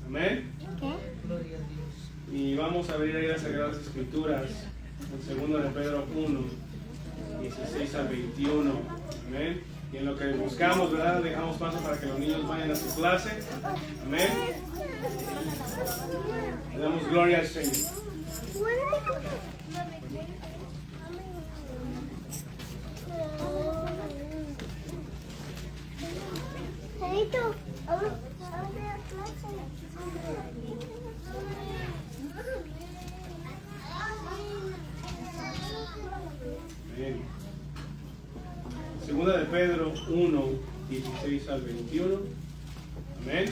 Amén. Y vamos a abrir ahí las Sagradas Escrituras en 2 de Pedro 1, 16 al 21. Amén. Y en lo que buscamos, ¿verdad? Dejamos paso para que los niños vayan a su clase. Amén. Le damos gloria al Señor. Bien. Segunda de Pedro 1, 16 al 21. Amén.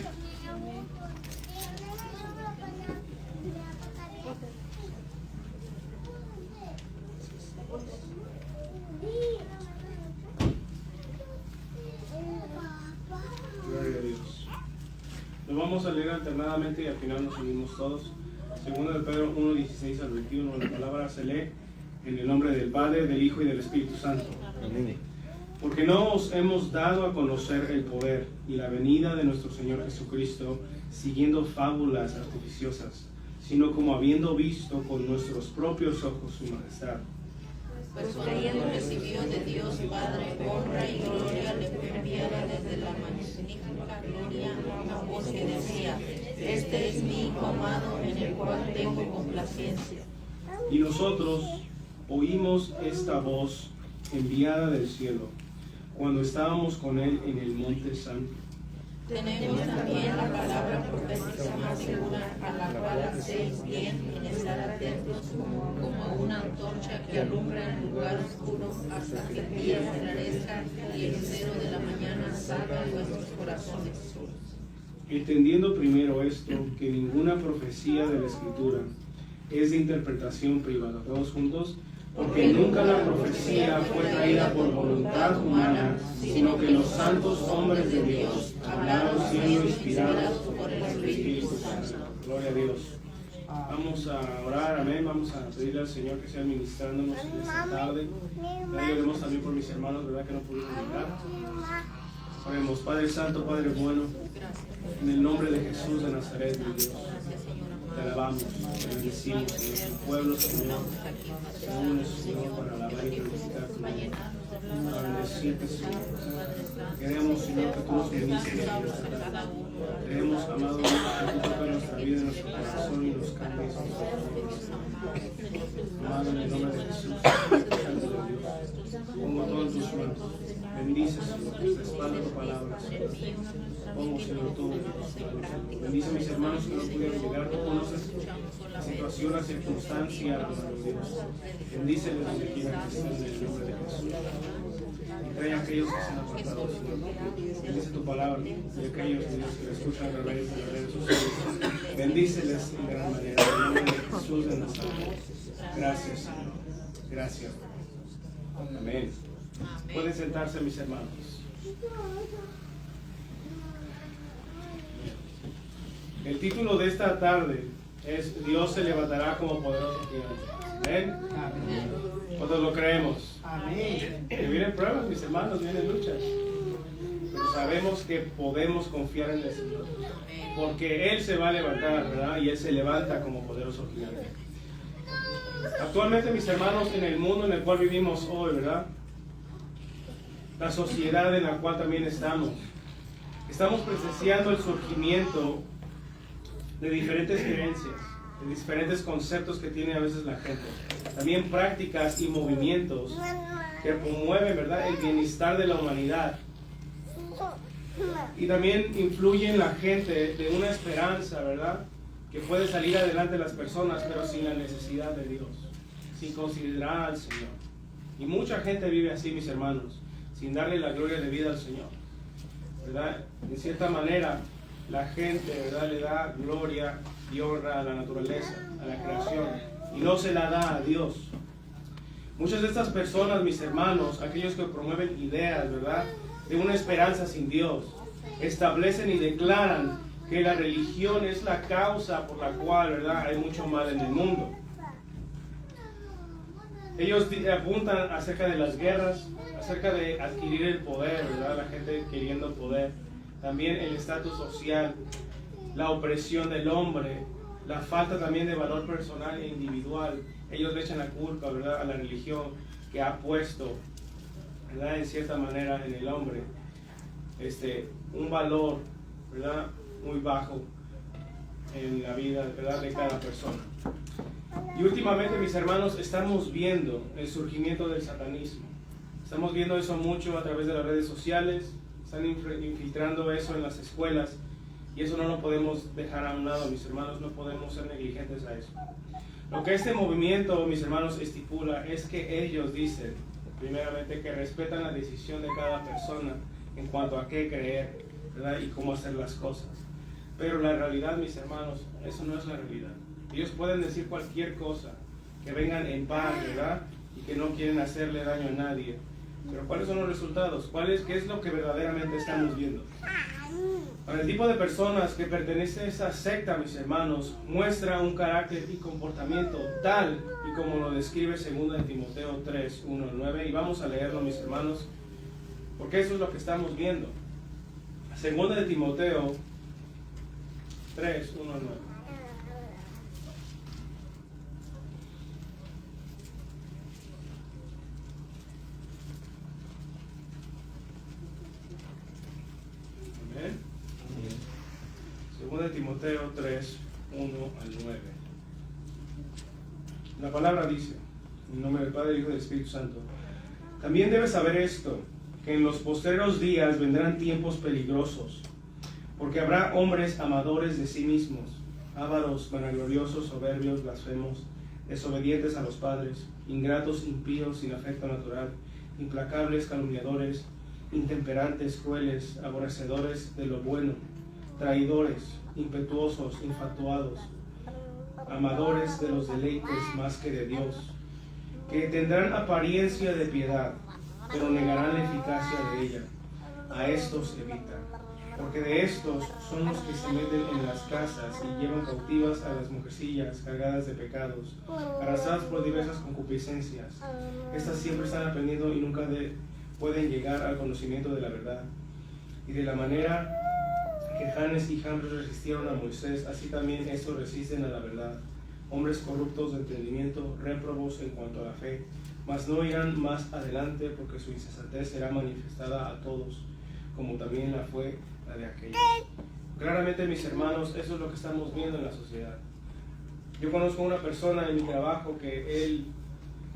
Gloria a Dios. Lo vamos a leer alternadamente y al final nos unimos todos. Segunda de Pedro 1, 16 al 21. La palabra se lee en el nombre del Padre, del Hijo y del Espíritu Santo. Amén. Porque no os hemos dado a conocer el poder y la venida de nuestro Señor Jesucristo siguiendo fábulas artificiosas, sino como habiendo visto con nuestros propios ojos su majestad. Pues creyendo recibió de Dios Padre honra y gloria, le fue enviada desde la magnífica gloria una voz que decía: este es mi Hijo amado, en el cual tengo complacencia. Y nosotros oímos esta voz enviada del cielo cuando estábamos con él en el monte santo. Tenemos también la palabra profética más segura, a la cual hacéis bien en estar atentos como una antorcha que alumbra en lugar oscuro hasta que el día esclarezca y el lucero de la mañana salga en vuestros corazones. Entendiendo primero esto, que ninguna profecía de la Escritura es de interpretación privada. Todos juntos. Porque nunca la profecía fue traída por voluntad humana, sino que los santos hombres de Dios hablaron siendo inspirados por el Espíritu Santo. Gloria a Dios. Vamos a orar, amén. Vamos a pedirle al Señor que sea ministrándonos en esta tarde. Oremos también por mis hermanos, ¿verdad? Que no pudieron llegar. Oremos, Padre Santo, Padre bueno, en el nombre de Jesús de Nazaret, mi Dios. Te alabamos, te bendecimos, Señor. Tu pueblo, Señor, se une, Señor, para alabar y glorificar tu nombre. Para bendecirte, Señor. Queremos, Señor, que tú nos ministres en esta tarde. Queremos, amado Dios, que tú tocas nuestra vida, nuestro corazón y nos cambies. Amado, en el nombre de Jesús, Santo de Dios, pongo todo en tus manos. Bendice, Señor, respalda tu palabra, Señor. Pongo, Señor, todo en tus manos. Bendice a mis hermanos que no pudieron llegar. Tú conoces la situación, la circunstancia, amado Dios. Bendíceles donde quiera que estén en el nombre de Jesús. Y trae a aquellos que se han apartado, Señor. Bendice tu palabra y aquellos, Dios, que la escuchan a través de las redes sociales. Bendíceles en gran manera. En el nombre de Jesús de Nazaret. Gracias, Señor. Gracias. Amén. Pueden sentarse, mis hermanos. El título de esta tarde es Dios se levantará como poderoso gigante. Amén. ¿Cuántos lo creemos? Amén. Que vienen pruebas, mis hermanos, vienen luchas. Pero sabemos que podemos confiar en el Señor. Porque Él se va a levantar, ¿verdad? Y Él se levanta como poderoso gigante. Actualmente, mis hermanos, en el mundo en el cual vivimos hoy, ¿verdad? La sociedad en la cual también estamos presenciando el surgimiento de diferentes creencias, de diferentes conceptos que tiene a veces la gente. También prácticas y movimientos que promueven, ¿verdad?, el bienestar de la humanidad. Y también influye en la gente de una esperanza, ¿verdad?, que puede salir adelante las personas, pero sin la necesidad de Dios, sin considerar al Señor. Y mucha gente vive así, mis hermanos, sin darle la gloria de vida al Señor, ¿verdad? En cierta manera, la gente, ¿verdad?, le da gloria y honra a la naturaleza, a la creación, y no se la da a Dios. Muchas de estas personas, mis hermanos, aquellos que promueven ideas, ¿verdad?, de una esperanza sin Dios, establecen y declaran que la religión es la causa por la cual, ¿verdad?, hay mucho mal en el mundo. Ellos apuntan acerca de las guerras, acerca de adquirir el poder, ¿verdad?, la gente queriendo poder. También el estatus social la opresión del hombre, la falta también de valor personal e individual. Ellos le echan la culpa, ¿verdad?, a la religión que ha puesto, ¿verdad?, en cierta manera en el hombre un valor, ¿verdad?, muy bajo en la vida, ¿verdad?, de cada persona. Y últimamente, mis hermanos, estamos viendo el surgimiento del satanismo. Estamos viendo eso mucho a través de las redes sociales. Están infiltrando eso en las escuelas. Y eso no lo podemos dejar a un lado, mis hermanos. No podemos ser negligentes a eso. Lo que este movimiento, mis hermanos, estipula es que ellos dicen, primeramente, que respetan la decisión de cada persona en cuanto a qué creer, ¿verdad?, y cómo hacer las cosas. Pero la realidad, mis hermanos, eso no es la realidad. Ellos pueden decir cualquier cosa, que vengan en paz, ¿verdad?, y que no quieren hacerle daño a nadie. Pero ¿cuáles son los resultados? ¿Qué es lo que verdaderamente estamos viendo? Para el tipo de personas que pertenece a esa secta, mis hermanos, muestra un carácter y comportamiento tal y como lo describe 2 Timoteo 3, 1 al 9. Y vamos a leerlo, mis hermanos, porque eso es lo que estamos viendo. 2 Timoteo 3, 1 al 9. De Timoteo 3, 1 al 9. La palabra dice, en nombre del Padre, Hijo y del Espíritu Santo: también debes saber esto, que en los postreros días vendrán tiempos peligrosos, porque habrá hombres amadores de sí mismos, ávaros, vanagloriosos, soberbios, blasfemos, desobedientes a los padres, ingratos, impíos, sin afecto natural, implacables, calumniadores, intemperantes, crueles, aborrecedores de lo bueno, traidores, impetuosos, infatuados, amadores de los deleites más que de Dios, que tendrán apariencia de piedad, pero negarán la eficacia de ella. A estos evita, porque de estos son los que se meten en las casas y llevan cautivas a las mujercillas cargadas de pecados, arrastradas por diversas concupiscencias. Estas siempre están aprendiendo y nunca pueden llegar al conocimiento de la verdad. Y de la manera que Janes y Jambres resistieron a Moisés, así también estos resisten a la verdad. Hombres corruptos de entendimiento, réprobos en cuanto a la fe, mas no irán más adelante, porque su insensatez será manifestada a todos, como también la fue la de aquellos. Claramente, mis hermanos, eso es lo que estamos viendo en la sociedad. Yo conozco a una persona en mi trabajo que él,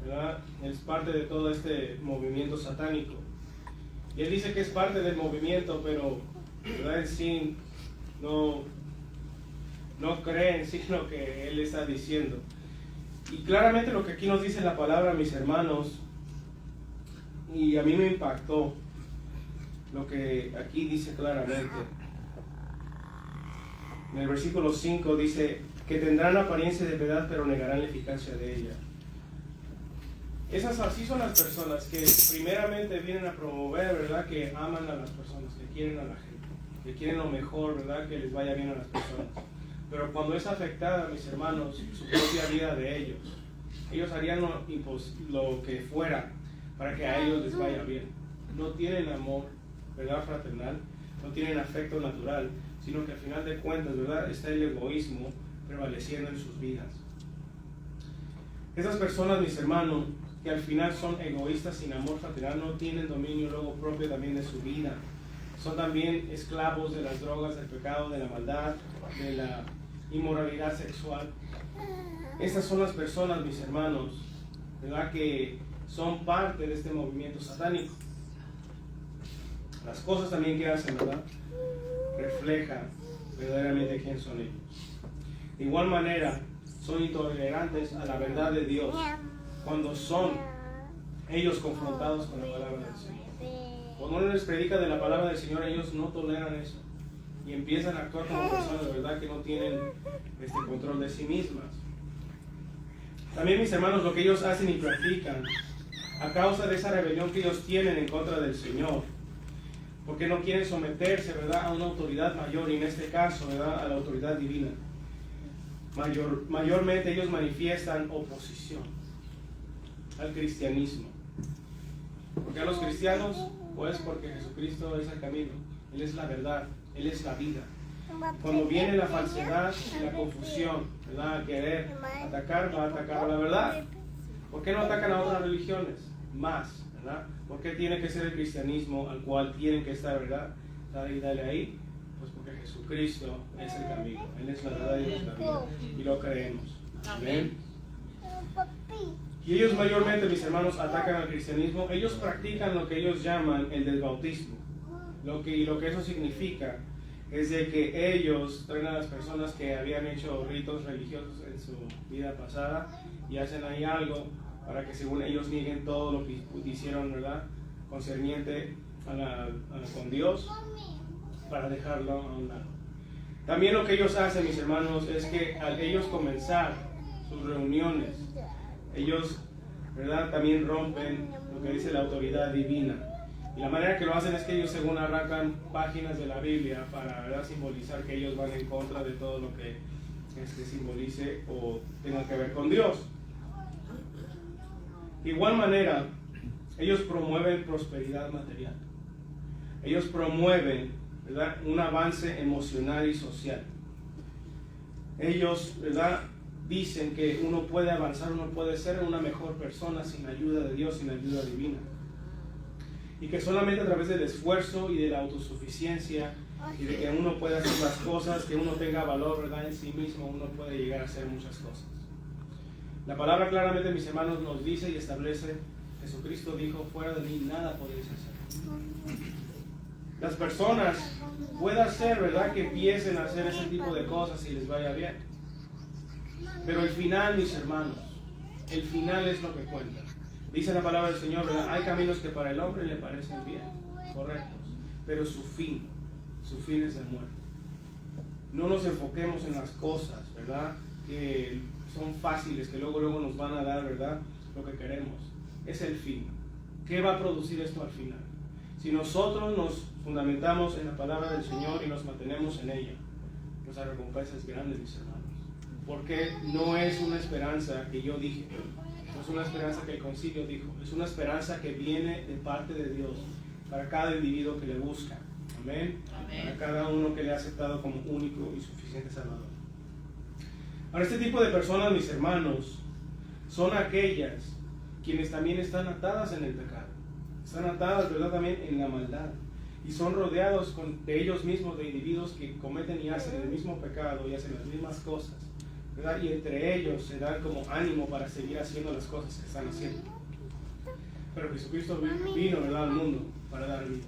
¿verdad?, es parte de todo este movimiento satánico. Y él dice que es parte del movimiento, pero ¿verdad?, en sí no cree en sí lo que él está diciendo. Y claramente lo que aquí nos dice la palabra, mis hermanos, y a mí me impactó lo que aquí dice claramente. En el versículo 5 dice que tendrán apariencia de piedad, pero negarán la eficacia de ella. Esas así son las personas que primeramente vienen a promover, ¿verdad?, que aman a las personas, que quieren a la gente, que quieren lo mejor, ¿verdad?, que les vaya bien a las personas. Pero cuando es afectada, mis hermanos, su propia vida de ellos harían lo que fuera para que a ellos les vaya bien. No tienen amor, ¿verdad?, fraternal, no tienen afecto natural, sino que al final de cuentas, ¿verdad?, está el egoísmo prevaleciendo en sus vidas. Esas personas, mis hermanos, que al final son egoístas sin amor fraternal, no tienen dominio luego propio también de su vida. Son también esclavos de las drogas, del pecado, de la maldad, de la inmoralidad sexual. Estas son las personas, mis hermanos, ¿verdad?, que son parte de este movimiento satánico. Las cosas también que hacen, ¿verdad?, reflejan verdaderamente quién son ellos. De igual manera, son intolerantes a la verdad de Dios cuando son ellos confrontados con la palabra del Señor. Cuando uno les predica de la palabra del Señor, ellos no toleran eso y empiezan a actuar como personas de verdad que no tienen control de sí mismas. También, mis hermanos, lo que ellos hacen y practican a causa de esa rebelión que ellos tienen en contra del Señor, porque no quieren someterse, ¿verdad?, a una autoridad mayor, y en este caso, ¿verdad?, a la autoridad divina. Mayormente ellos manifiestan oposición al cristianismo. Porque a los cristianos, pues porque Jesucristo es el camino, Él es la verdad, Él es la vida. Cuando viene la falsedad y la confusión, ¿verdad? A querer atacar, va a atacar a la verdad. ¿Por qué no atacan a otras religiones? Más, ¿verdad? ¿Por qué tiene que ser el cristianismo al cual tienen que estar, ¿verdad? Dale ahí. Pues porque Jesucristo es el camino, Él es la verdad y nuestra vida, y lo creemos. Amén. Y ellos mayormente, mis hermanos, atacan al cristianismo. Ellos practican lo que ellos llaman el desbautismo. Lo que eso significa es de que ellos traen a las personas que habían hecho ritos religiosos en su vida pasada y hacen ahí algo para que según ellos nieguen todo lo que hicieron, ¿verdad? Concerniente con Dios, para dejarlo a un lado. También lo que ellos hacen, mis hermanos, es que al ellos comenzar sus reuniones, ellos, ¿verdad?, también rompen lo que dice la autoridad divina. Y la manera que lo hacen es que ellos según arrancan páginas de la Biblia para, ¿verdad?, simbolizar que ellos van en contra de todo lo que simbolice o tenga que ver con Dios. De igual manera, ellos promueven prosperidad material. Ellos promueven, ¿verdad?, un avance emocional y social. Ellos, ¿verdad?, dicen que uno puede avanzar, uno puede ser una mejor persona sin ayuda de Dios, sin ayuda divina. Y que solamente a través del esfuerzo y de la autosuficiencia y de que uno pueda hacer las cosas, que uno tenga valor, ¿verdad?, en sí mismo, uno puede llegar a hacer muchas cosas. La palabra claramente, mis hermanos, nos dice y establece, Jesucristo dijo, fuera de mí nada podéis hacer. Las personas puede ser, ¿verdad?, que empiecen a hacer ese tipo de cosas y les vaya bien. Pero el final, mis hermanos, el final es lo que cuenta. Dice la palabra del Señor, ¿verdad? Hay caminos que para el hombre le parecen bien, correctos, pero su fin es de muerte. No nos enfoquemos en las cosas, ¿verdad?, que son fáciles, que luego nos van a dar, ¿verdad?, lo que queremos. Es el fin. ¿Qué va a producir esto al final? Si nosotros nos fundamentamos en la palabra del Señor y nos mantenemos en ella, nuestra recompensa es grande, mis hermanos. Porque no es una esperanza que yo dije, no es una esperanza que el concilio dijo, es una esperanza que viene de parte de Dios para cada individuo que le busca. Amén. Para cada uno que le ha aceptado como único y suficiente Salvador. Ahora, este tipo de personas, mis hermanos, son aquellas quienes también están atadas en el pecado. Están atadas, ¿verdad?, también en la maldad. Y son rodeados de ellos mismos, de individuos que cometen y hacen el mismo pecado y hacen las mismas cosas, ¿verdad? Y entre ellos se dan como ánimo para seguir haciendo las cosas que están haciendo. Pero Jesucristo vino, ¿verdad?, al mundo para dar vida.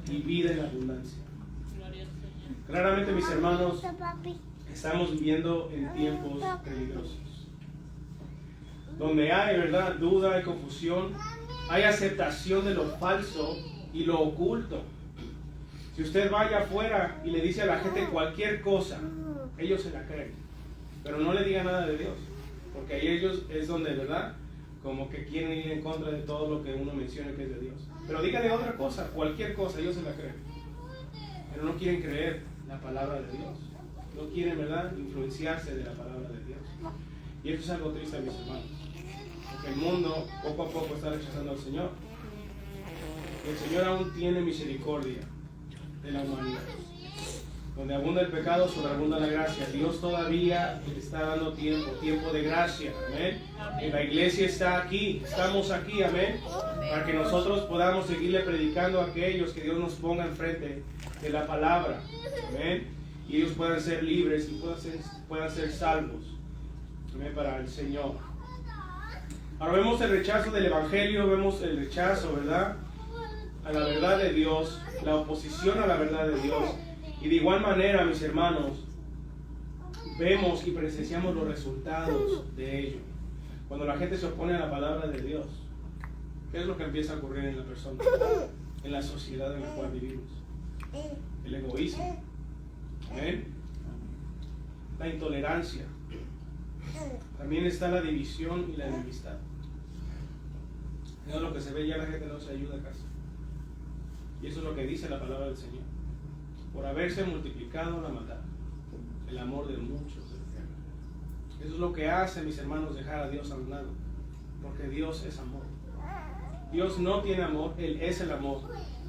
Y vida en abundancia. Claramente, mis hermanos, estamos viviendo en tiempos peligrosos. Donde hay, ¿verdad?, duda y confusión, hay aceptación de lo falso y lo oculto. Si usted vaya afuera y le dice a la gente cualquier cosa, ellos se la creen. Pero no le diga nada de Dios, porque ahí ellos es donde, ¿verdad?, como que quieren ir en contra de todo lo que uno mencione que es de Dios. Pero dígale otra cosa, cualquier cosa, ellos se la creen. Pero no quieren creer la palabra de Dios. No quieren, ¿verdad?, influenciarse de la palabra de Dios. Y eso es algo triste, mis hermanos. Porque el mundo poco a poco está rechazando al Señor. El Señor aún tiene misericordia de la humanidad. Donde abunda el pecado, sobreabunda la gracia. Dios todavía le está dando tiempo de gracia. Amén. Y la iglesia está aquí, estamos aquí, amén. Para que nosotros podamos seguirle predicando a aquellos que Dios nos ponga enfrente de la palabra. Amén. Y ellos puedan ser libres y puedan ser salvos. Amén, para el Señor. Ahora vemos el rechazo del Evangelio, vemos el rechazo, ¿verdad?, a la verdad de Dios, la oposición a la verdad de Dios. Y de igual manera, mis hermanos, vemos y presenciamos los resultados de ello. Cuando la gente se opone a la palabra de Dios, ¿qué es lo que empieza a ocurrir en la persona? En la sociedad en la cual vivimos. El egoísmo. ¿Amén? La intolerancia. También está la división y la enemistad. Es lo que se ve, ya la gente no se ayuda casi. Y eso es lo que dice la palabra del Señor. Por haberse multiplicado la maldad, el amor de muchos se enfriará. Eso es lo que hace, mis hermanos, dejar a Dios a un lado. Porque Dios es amor. Dios no tiene amor, Él es el amor.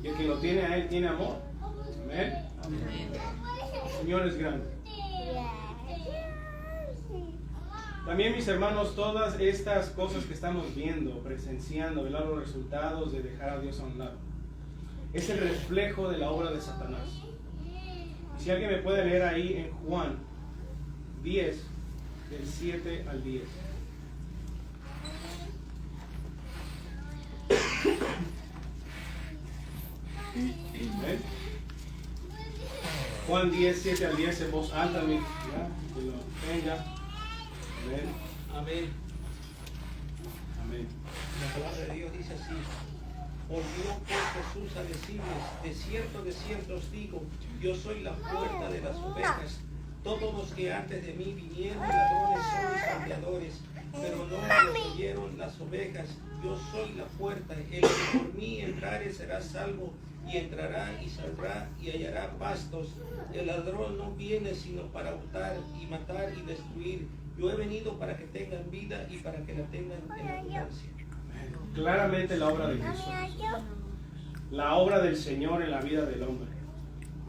Y el que lo tiene a Él tiene amor. Amén. Señor es grande. También, mis hermanos, todas estas cosas que estamos viendo, presenciando, ¿verdad? Los resultados de dejar a Dios a un lado, es el reflejo de la obra de Satanás. Y si alguien me puede leer ahí en Juan 10, del 7 al 10. ¿Ven? Juan 10, 7 al 10 en voz alta, ¿ya? Que lo tenga. Amén. Amén. Amén. La palabra de Dios dice así: volvió pues Jesús a decirles: de cierto os digo, yo soy la puerta de las ovejas. Todos los que antes de mí vinieron ladrones son y salteadores, pero no los oyeron las ovejas. Yo soy la puerta, el que por mí entrare será salvo, y entrará y saldrá y hallará pastos. El ladrón no viene sino para hurtar y matar y destruir. Yo he venido para que tengan vida y para que la tengan en abundancia. Claramente la obra de Jesús, la obra del Señor en la vida del hombre,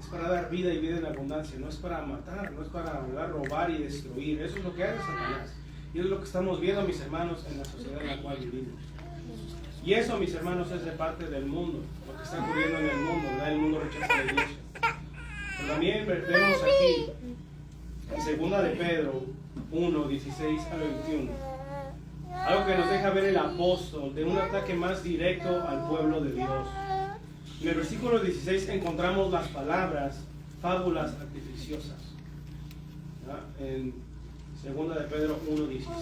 es para dar vida y vida en abundancia. No es para matar, no es para, ¿verdad?, robar y destruir. Eso es lo que hace Satanás. Y es lo que estamos viendo, mis hermanos, en la sociedad en la cual vivimos. Y eso, mis hermanos, es de parte del mundo, lo que está ocurriendo en el mundo, ¿verdad? El mundo rechaza la iglesia. Pero también vemos aquí, en 2 de Pedro 1, 16 al 21, algo que nos deja ver el apóstol de un ataque más directo al pueblo de Dios. En el versículo 16 encontramos las palabras fábulas artificiosas, ¿verdad? En 2 de Pedro 1, 16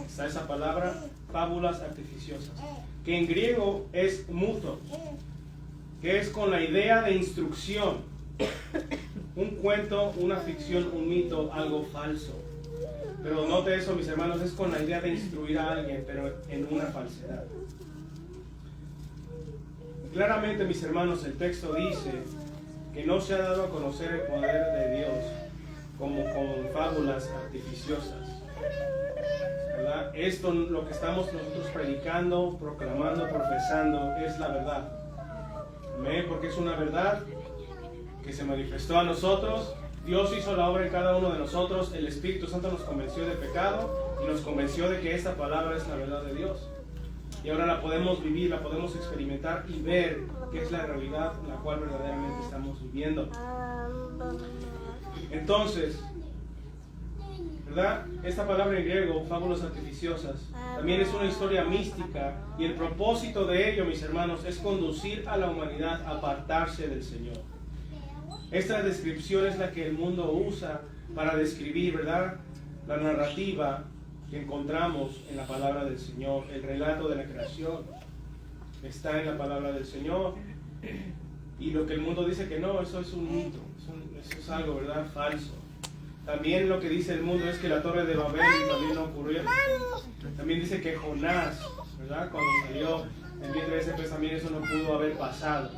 está esa palabra, fábulas artificiosas, que en griego es muto, que es con la idea de instrucción, un cuento, una ficción, un mito, algo falso. Pero note eso, mis hermanos, es con la idea de instruir a alguien, pero en una falsedad. Claramente, mis hermanos, el texto dice que no se ha dado a conocer el poder de Dios como con fábulas artificiosas, ¿verdad? Esto, lo que estamos nosotros predicando, proclamando, profesando, es la verdad. ¿Amén? Porque es una verdad que se manifestó a nosotros. Dios hizo la obra en cada uno de nosotros. El Espíritu Santo nos convenció de pecado y nos convenció de que esta palabra es la verdad de Dios. Y ahora la podemos vivir, la podemos experimentar y ver que es la realidad la cual verdaderamente estamos viviendo. Entonces, ¿verdad? Esta palabra en griego, fábulas artificiosas, también es una historia mística, y el propósito de ello, mis hermanos, es conducir a la humanidad a apartarse del Señor. Esta descripción es la que el mundo usa para describir, ¿verdad?, la narrativa que encontramos en la palabra del Señor. El relato de la creación está en la palabra del Señor, y lo que el mundo dice que no, eso es un mito, eso es algo, ¿verdad?, falso. También lo que dice el mundo es que la torre de Babel también no ocurrió. También dice que Jonás, ¿verdad?, cuando salió en vientre de ese pez, también eso no pudo haber pasado.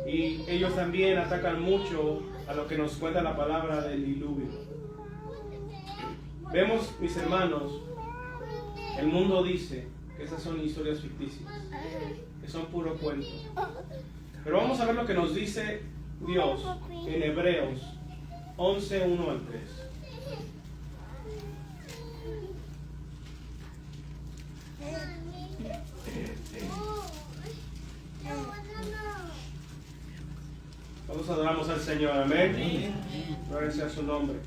Y ellos también atacan mucho a lo que nos cuenta la palabra del diluvio. Vemos, mis hermanos, el mundo dice que esas son historias ficticias, que son puro cuento. Pero vamos a ver lo que nos dice Dios en Hebreos 11, 1 al 3. Todos adoramos al Señor, amén. Gloria sea su nombre.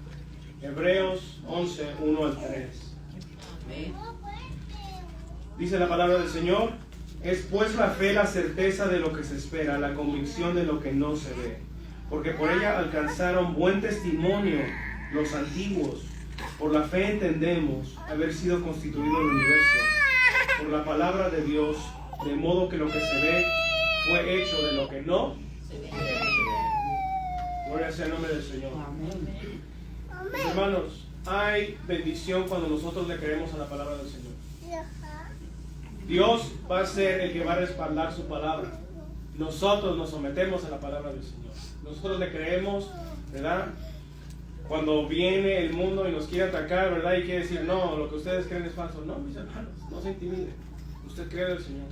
Hebreos 11, 1 al 3. Dice la palabra del Señor: es pues la fe la certeza de lo que se espera, la convicción de lo que no se ve. Porque por ella alcanzaron buen testimonio los antiguos. Por la fe entendemos haber sido constituido el universo por la palabra de Dios, de modo que lo que se ve fue hecho de lo que no se ve. Gloria sea el nombre del Señor. Mis hermanos, hay bendición cuando nosotros le creemos a la palabra del Señor. Dios va a ser el que va a respaldar su palabra. Nosotros nos sometemos a la palabra del Señor. Nosotros le creemos, ¿verdad? Cuando viene el mundo y nos quiere atacar, ¿verdad?, y quiere decir, no, lo que ustedes creen es falso. No, mis hermanos, no se intimiden. Usted cree en el Señor,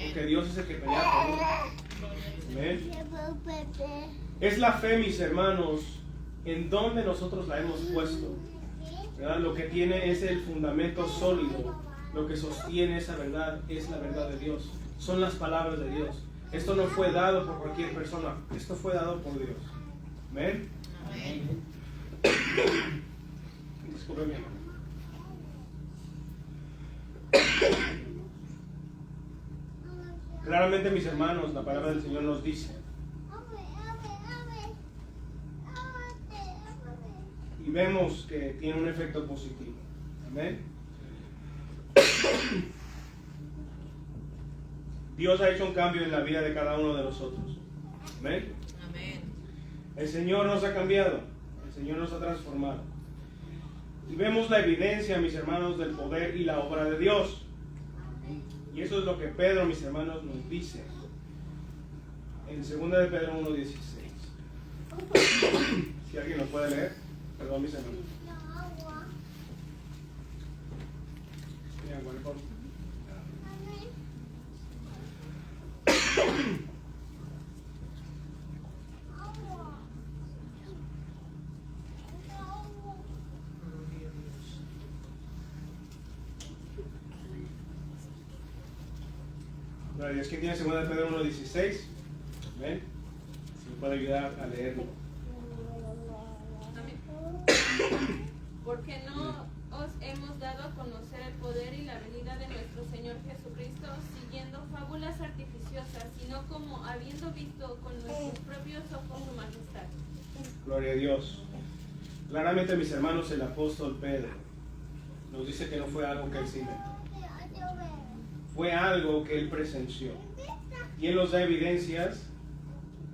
porque Dios es el que pelea por uno. Amén. Es la fe, mis hermanos, en dónde nosotros la hemos puesto, ¿verdad? Lo que tiene es el fundamento sólido, lo que sostiene esa verdad es la verdad de Dios, son las palabras de Dios. Esto no fue dado por cualquier persona, esto fue dado por Dios. ¿Amén? Amén. Disculpe mi hermano. Claramente, mis hermanos, la palabra del Señor nos dice, y vemos que tiene un efecto positivo. Amén. Dios ha hecho un cambio en la vida de cada uno de nosotros. Amén. Amén. El Señor nos ha cambiado, el Señor nos ha transformado. Y vemos la evidencia, mis hermanos, del poder y la obra de Dios. Y eso es lo que Pedro, mis hermanos, nos dice en 2 de Pedro 1:16. Si alguien lo puede leer, perdón, mis hermanos. Gloria a Dios. ¿Quién tiene 2 de Pedro 1:16? Amén. Si me puede ayudar a leerlo. Amén. Porque no os hemos dado a conocer el poder y la venida de nuestro Señor Jesucristo siguiendo fábulas artificiosas, sino como habiendo visto con nuestros propios ojos su majestad. Gloria a Dios. Claramente, mis hermanos, el apóstol Pedro nos dice que no fue algo que él se inventó. Fue algo que él presenció. Y él nos da evidencias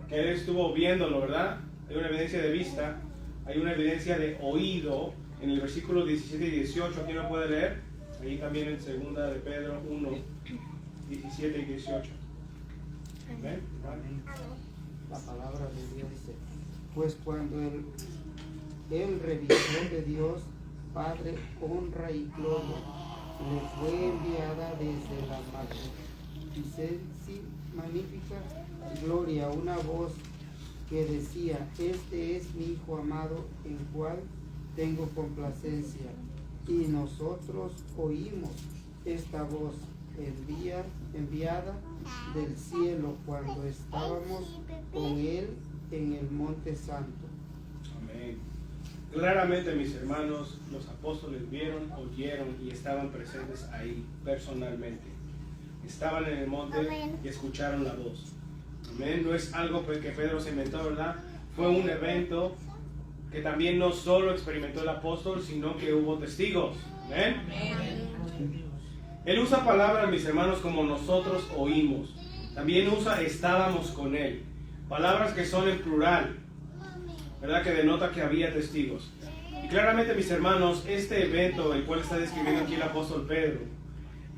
que él estuvo viéndolo, ¿verdad? Hay una evidencia de vista, hay una evidencia de oído. En el versículo 17 y 18, ¿quién lo puede leer? Ahí también en 2 de Pedro 1, 17 y 18. ¿Ven? La palabra de Dios dice, pues cuando el revisor de Dios, Padre, honra y gloria, le fue enviada desde la magnífica gloria una voz que decía, este es mi Hijo amado, en cual tengo complacencia. Y nosotros oímos esta voz enviada del cielo cuando estábamos con él en el monte santo. Amén. Claramente, mis hermanos, los apóstoles vieron, oyeron y estaban presentes ahí personalmente. Estaban en el monte y escucharon la voz. Amén. No es algo que Pedro se inventó, ¿verdad? Fue un evento que también no solo experimentó el apóstol, sino que hubo testigos. Amén. Él usa palabras, mis hermanos, como nosotros oímos. También usa estábamos con él. Palabras que son en plural, ¿verdad? Que denota que había testigos. Y claramente, mis hermanos, este evento, el cual está describiendo aquí el apóstol Pedro,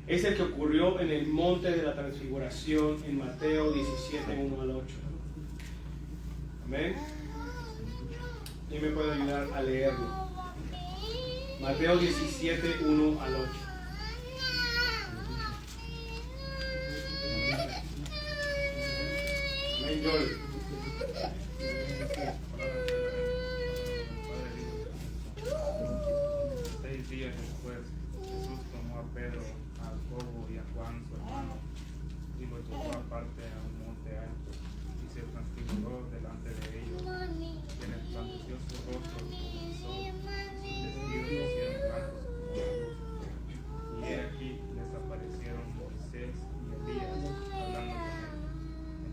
es el que ocurrió en el monte de la transfiguración en Mateo 17, 1 al 8. Amén. ¿Quién me puede ayudar a leerlo? Mateo 17, 1 al 8. Amén, Joel. 6 días después, Jesús tomó a Pedro, a Jacobo y a Juan, su hermano, y los llevó aparte a un monte alto, y se transfiguró delante de ellos, y resplandeció su rostro como el sol, y sus vestidos se hicieron blancos como la luz. Y he aquí les aparecieron Moisés y Elías hablando con él.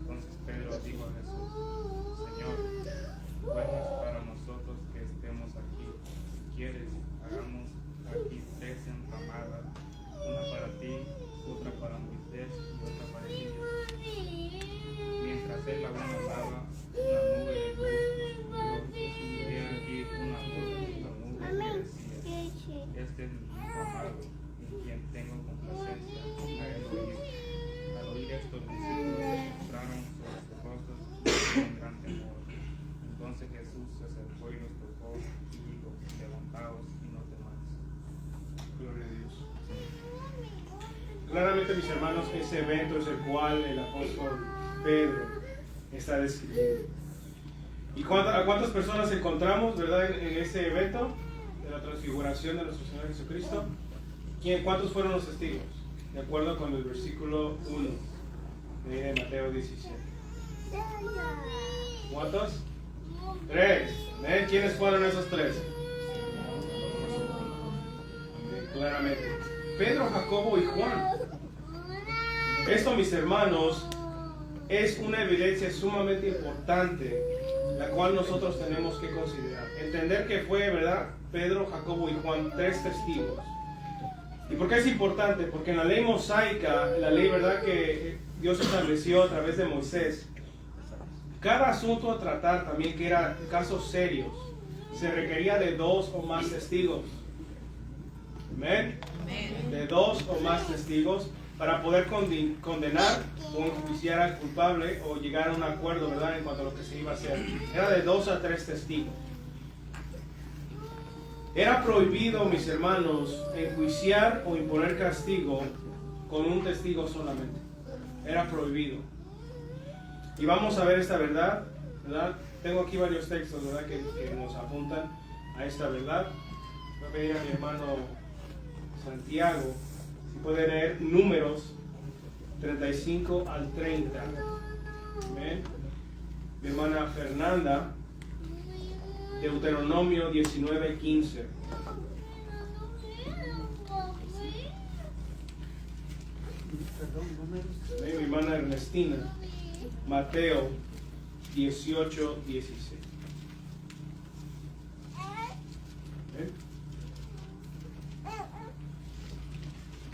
Entonces Pedro dijo a Jesús, Señor, bueno es para nosotros que estemos aquí. Si quieres, hagamos aquí 3 enramadas, una para ti, otra para Moisés y otra para Elías. Mientras él aún hablaba, una nube de luz los cubrió, y he aquí una voz de la nube que decía, este es mi Hijo amado, en quien tengo complacencia, a él oír. Al oír esto, los discípulos se postraron sobre sus rostros y tuvieron gran temor. Entonces Jesús se acercó y los tocó y dijo, levantaos y no temáis. Gloria a Dios. Claramente, mis hermanos, ese evento es el cual el apóstol Pedro está describiendo. ¿Y a cuántas personas encontramos, verdad, en ese evento de la transfiguración de nuestro Señor Jesucristo? ¿Cuántos fueron los testigos? De acuerdo con el versículo 1 de Mateo 17. ¿Cuántos? 3. ¿Quiénes fueron esos 3? Claramente. Pedro, Jacobo y Juan. Esto, mis hermanos, es una evidencia sumamente importante, la cual nosotros tenemos que considerar. Entender que fue, ¿verdad?, Pedro, Jacobo y Juan, 3 testigos. ¿Y por qué es importante? Porque en la ley mosaica, la ley, ¿verdad?, que Dios estableció a través de Moisés, cada asunto a tratar también, que eran casos serios, se requería de 2 o más testigos. Amén. De 2 o más testigos para poder condenar o enjuiciar al culpable o llegar a un acuerdo, ¿verdad?, en cuanto a lo que se iba a hacer. Era de 2 a 3 testigos. Era prohibido, mis hermanos, enjuiciar o imponer castigo con un testigo solamente. Era prohibido. Y vamos a ver esta verdad, ¿verdad? Tengo aquí varios textos, ¿verdad?, que nos apuntan a esta verdad. Voy a pedir a mi hermano Santiago si puede leer Números 35 al 30. ¿Amén? Mi hermana Fernanda, Deuteronomio 19, 15. ¿Amén? Mi hermana Ernestina, Mateo 18, 16. ¿Amén?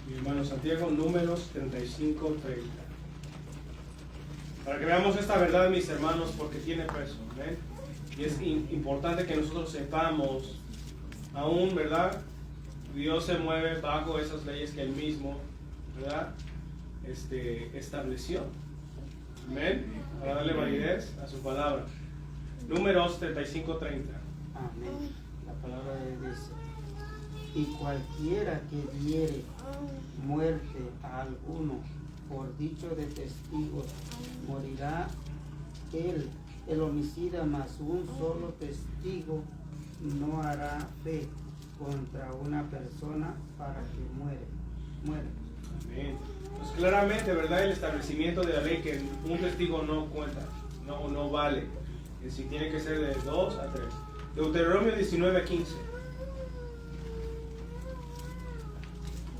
Mi hermano Santiago, Números 35, 30. Para que veamos esta verdad, mis hermanos, porque tiene peso. ¿Ven? Y es importante que nosotros sepamos, aún, ¿verdad?, Dios se mueve bajo esas leyes que Él mismo, ¿verdad?, estableció. Amén. Para darle validez a su palabra. Números 35, 30. Amén. La palabra de Dios dice: y cualquiera que diere muerte a alguno por dicho de testigos, morirá él, el homicida, mas un solo testigo no hará fe contra una persona para que muera. Amén. Pues claramente, ¿verdad?, el establecimiento de la ley que un testigo no cuenta, no vale. Es decir, tiene que ser de 2 a 3. Deuteronomio 19, 15.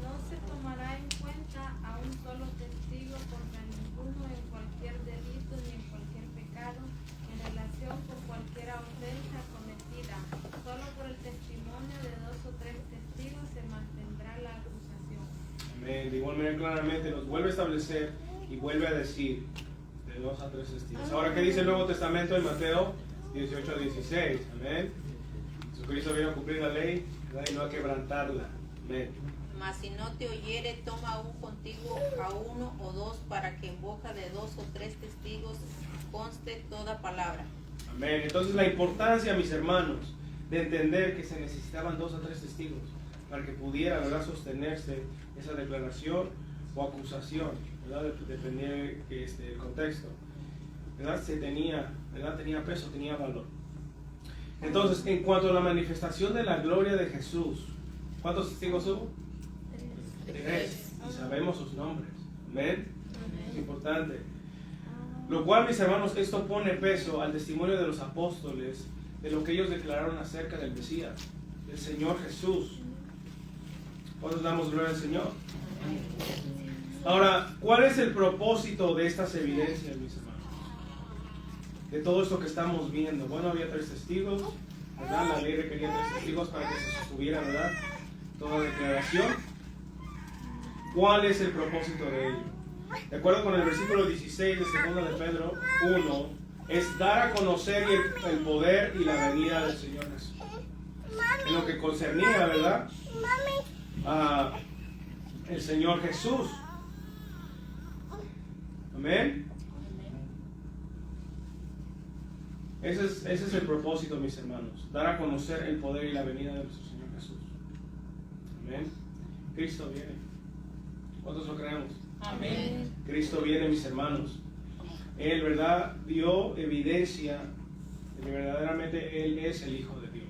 No se tomará en cuenta a un solo testigo contra ninguno en cualquier delito ni en cualquier pecado en relación con cualquier ofensa cometida. Solo por el testimonio de 2 o 3 testigos se mantendrá la acusación. Amén. De igual manera, claramente nos vuelve a establecer y vuelve a decir de 2 a 3 testigos. Ahora, ¿qué dice el Nuevo Testamento en Mateo 18 a 16? Amén. Jesucristo vino a cumplir la ley, ¿verdad?, y no a quebrantarla. Amén. Mas si no te oyere, toma aún contigo a 1 o 2, para que en boca de 2 o 3 testigos conste toda palabra. Amén. Entonces, la importancia, mis hermanos, de entender que se necesitaban 2 a 3 testigos para que pudiera, ¿verdad?, sostenerse esa declaración o acusación, ¿verdad?, dependiendo del contexto, ¿verdad?, tenía peso, tenía valor. Entonces, en cuanto a la manifestación de la gloria de Jesús, ¿cuántos testigos hubo? 3. Y sabemos sus nombres. Amén. Es importante. Lo cual, mis hermanos, esto pone peso al testimonio de los apóstoles, de lo que ellos declararon acerca del Mesías, del Señor Jesús. ¿Cuántos damos gloria al Señor? Ahora, ¿cuál es el propósito de estas evidencias, mis hermanos? De todo esto que estamos viendo. Bueno, había 3 testigos, ¿verdad? La ley requería 3 testigos para que se sostuviera, ¿verdad?, toda declaración. ¿Cuál es el propósito de ello? De acuerdo con el versículo 16 de 2 de Pedro 1, es dar a conocer el poder y la venida del Señor Jesús. En lo que concernía, ¿verdad?, a el Señor Jesús. Amén. Ese es el propósito, mis hermanos, dar a conocer el poder y la venida de nuestro Señor Jesús. Amén. Cristo viene. ¿Cuántos lo creemos? Amén. Cristo viene, mis hermanos. Él, ¿verdad?, dio evidencia de que verdaderamente Él es el Hijo de Dios.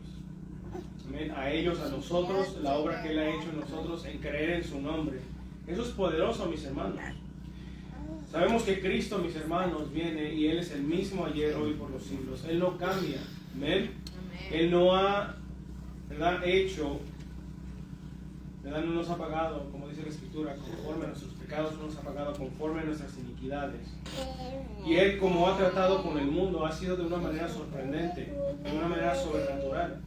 Amén. A ellos, a nosotros, la obra que Él ha hecho en nosotros, en creer en su nombre. Eso es poderoso, mis hermanos. Sabemos que Cristo, mis hermanos, viene y Él es el mismo ayer, hoy, por los siglos. Él no cambia. Amén. Él no ha, ¿verdad?, hecho, ¿verdad?, no nos ha pagado, como dice la Escritura, conforme a nuestros pecados, no nos ha pagado conforme a nuestras iniquidades. Y Él, como ha tratado con el mundo, ha sido de una manera sorprendente, de una manera sobrenatural.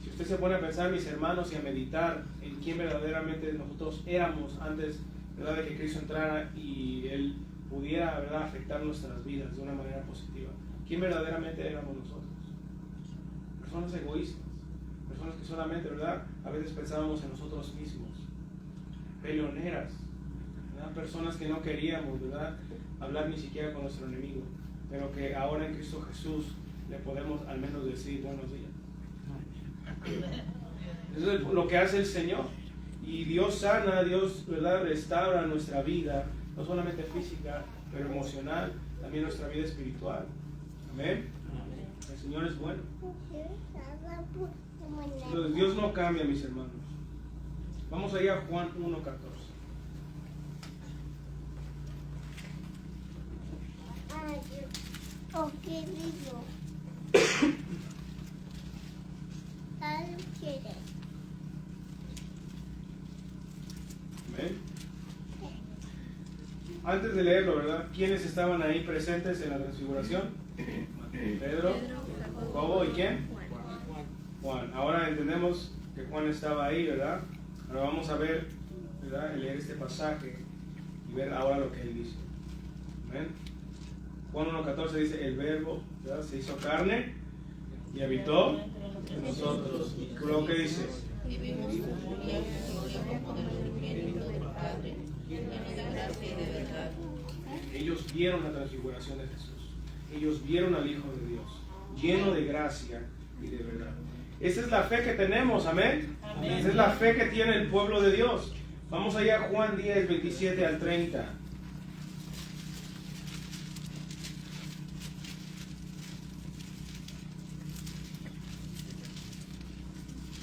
Si usted se pone a pensar, mis hermanos, y a meditar en quién verdaderamente nosotros éramos antes, ¿verdad?, de que Cristo entrara y Él pudiera, ¿verdad?, afectar nuestras vidas de una manera positiva. ¿Quién verdaderamente éramos nosotros? Personas egoístas, personas que solamente, ¿verdad?, a veces pensábamos en nosotros mismos, peleoneras, ¿verdad?, personas que no queríamos, ¿verdad?, hablar ni siquiera con nuestro enemigo, pero que ahora en Cristo Jesús le podemos al menos decir buenos días. Eso es lo que hace el Señor. Y Dios sana, Dios, ¿verdad?, restaura nuestra vida, no solamente física, pero emocional, también nuestra vida espiritual. Amén. El Señor es bueno. Entonces, Dios no cambia, mis hermanos. Vamos allá a Juan 1:14. Amén. Antes de leerlo, ¿verdad?, ¿quiénes estaban ahí presentes en la transfiguración? Pedro, Jacobo y ¿quién? Juan. Ahora entendemos que Juan estaba ahí, ¿verdad? Ahora vamos a ver, ¿verdad?, leer este pasaje y ver ahora lo que él dice. Amén. Juan 1:14 dice, el verbo, ¿verdad?, se hizo carne y habitó en nosotros. Luego, ¿qué dice? Y vimos su gloria como del unigénito del Padre, lleno de gracia y de verdad. Ellos vieron la transfiguración de Jesús. Ellos vieron al Hijo de Dios, lleno de gracia y de verdad. Esa es la fe que tenemos, amén. Esa es la fe que tiene el pueblo de Dios. Vamos allá a Juan 10, 27 al 30.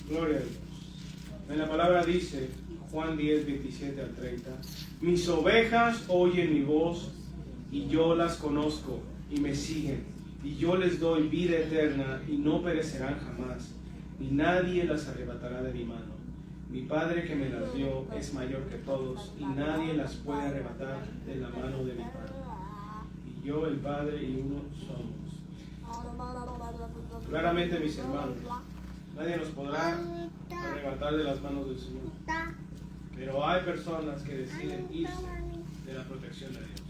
Gloria a Dios. En la palabra dice, Juan 10, 27 al 30, mis ovejas oyen mi voz y yo las conozco y me siguen, y yo les doy vida eterna y no perecerán jamás, ni nadie las arrebatará de mi mano. Mi Padre que me las dio es mayor que todos y nadie las puede arrebatar de la mano de mi Padre. Y yo, el Padre y uno somos. Claramente, mis hermanos, nadie nos podrá arrebatar de las manos del Señor. Pero hay personas que deciden irse de la protección de Dios.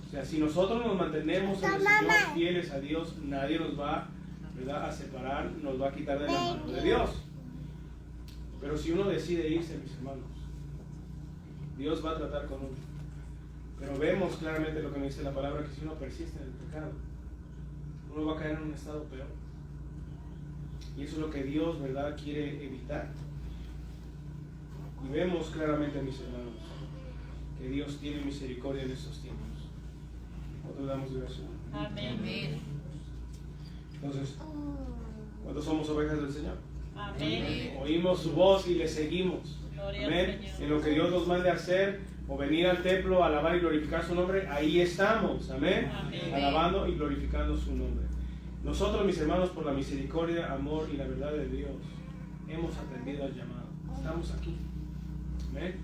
O sea, si nosotros nos mantenemos en el Señor, fieles a Dios, nadie nos va, ¿verdad?, a separar, nos va a quitar de la mano de Dios. Pero si uno decide irse, mis hermanos, Dios va a tratar con uno. Pero vemos claramente lo que nos dice la palabra, que si uno persiste en el pecado, uno va a caer en un estado peor. Y eso es lo que Dios, ¿verdad?, quiere evitar. Y vemos claramente, mis hermanos, que Dios tiene misericordia en estos tiempos. ¿Cuántos damos gracias? Amén. Entonces, ¿cuántos somos ovejas del Señor? Amén. Oímos su voz y le seguimos. Gloria Amén. al Señor. En lo que Dios nos mande a hacer, o venir al templo, a alabar y glorificar su nombre, ahí estamos. Amén. Amén. Alabando y glorificando su nombre. Nosotros, mis hermanos, por la misericordia, amor y la verdad de Dios, hemos atendido al llamado. Estamos aquí. Amén.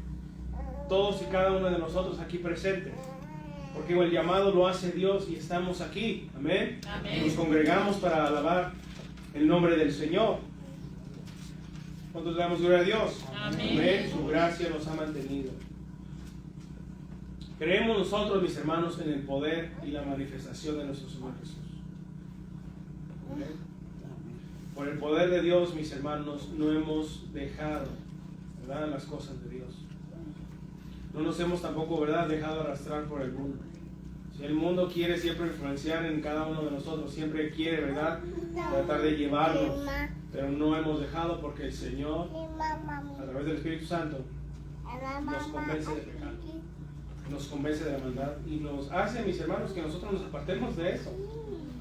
Todos y cada uno de nosotros aquí presentes. Porque el llamado lo hace Dios y estamos aquí. Amén. Amén. Nos congregamos para alabar el nombre del Señor. ¿Cuántos le damos gloria a Dios? Amén. Su gracia nos ha mantenido. Creemos nosotros, mis hermanos, en el poder y la manifestación de nuestro Señor Jesús. Amén. Por el poder de Dios, mis hermanos, no hemos dejado, ¿verdad?, las cosas de Dios. No nos hemos tampoco, ¿verdad?, dejado arrastrar por el mundo. Si el mundo quiere siempre influenciar en cada uno de nosotros, siempre quiere, ¿verdad?, tratar de llevarnos, pero no hemos dejado porque el Señor, a través del Espíritu Santo, nos convence de pecado, nos convence de la maldad y nos hace, mis hermanos, que nosotros nos apartemos de eso.